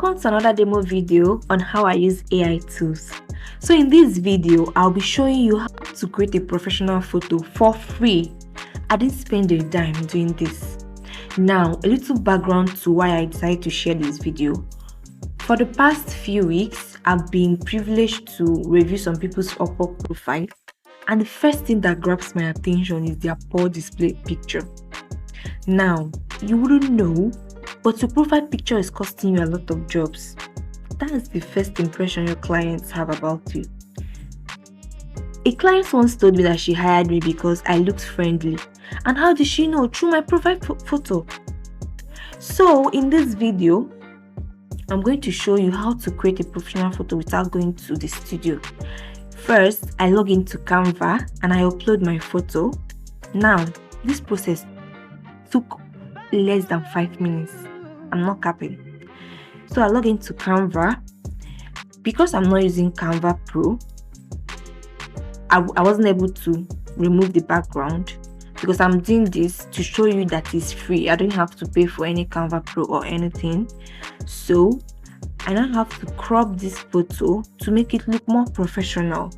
Welcome to another demo video on how I use AI tools. So in this video, I'll be showing you how to create a professional photo for free. I didn't spend a dime doing this. Now, a little background to why I decided to share this video. For the past few weeks, I've been privileged to review some people's Upwork profile, and the first thing that grabs my attention is their poor display picture. Now, you wouldn't know, but your profile picture is costing you a lot of jobs. That's the first impression your clients have about you. A client once told me that she hired me because I looked friendly. And how did she know? Through my profile photo. So in this video, I'm going to show you how to create a professional photo without going to the studio. First, I log into Canva and I upload my photo. Now, this process took less than 5 minutes. I'm not capping. So I log into Canva. Because I'm not using Canva Pro, I wasn't able to remove the background because I'm doing this to show you that it's free. I don't have to pay for any Canva Pro or anything. So I now have to crop this photo to make it look more professional.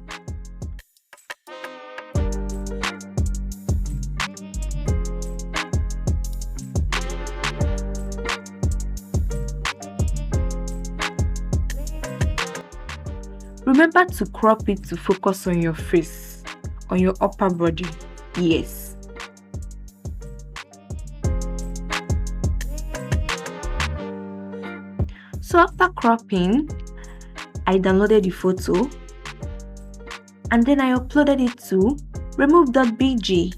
Remember to crop it to focus on your face, on your upper body. Yes. So after cropping, I downloaded the photo and then I uploaded it to remove.bg.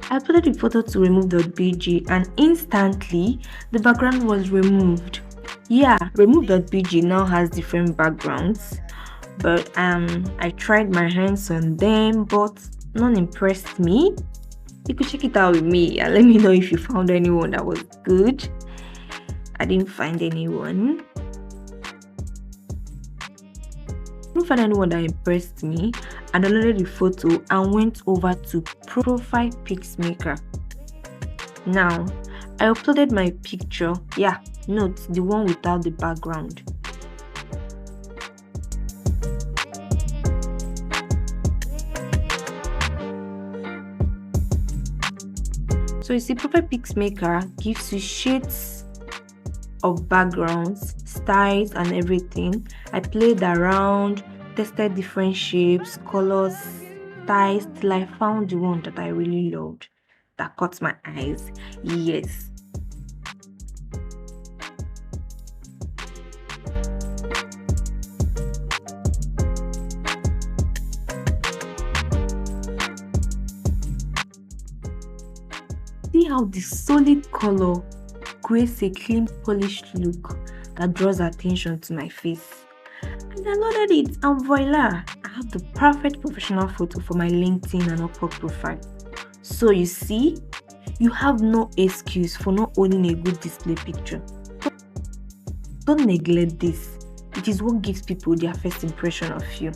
I uploaded the photo to remove.bg and instantly the background was removed. Yeah, remove.bg now has different backgrounds, but I tried my hands on them, but none impressed me. You could check it out with me and let me know if you found anyone that was good. I didn't find anyone. I didn't find anyone that impressed me. I downloaded the photo and went over to Profile Pics Maker. Now, I uploaded my picture. Yeah, note the one without the background. So you see, Profile Pics Maker gives you shades of backgrounds, styles, and everything. I played around, tested different shapes, colors, styles, till I found the one that I really loved, that caught my eyes. Yes. See how the solid color creates a clean, polished look that draws attention to my face. And I loaded it, and voila, I have the perfect professional photo for my LinkedIn and Upwork profile. So you see, you have no excuse for not owning a good display picture. Don't neglect this. It is what gives people their first impression of you.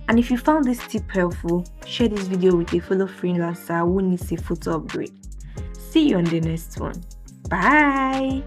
And if you found this tip helpful, share this video with a fellow freelancer who needs a photo upgrade. See you on the next one. Bye!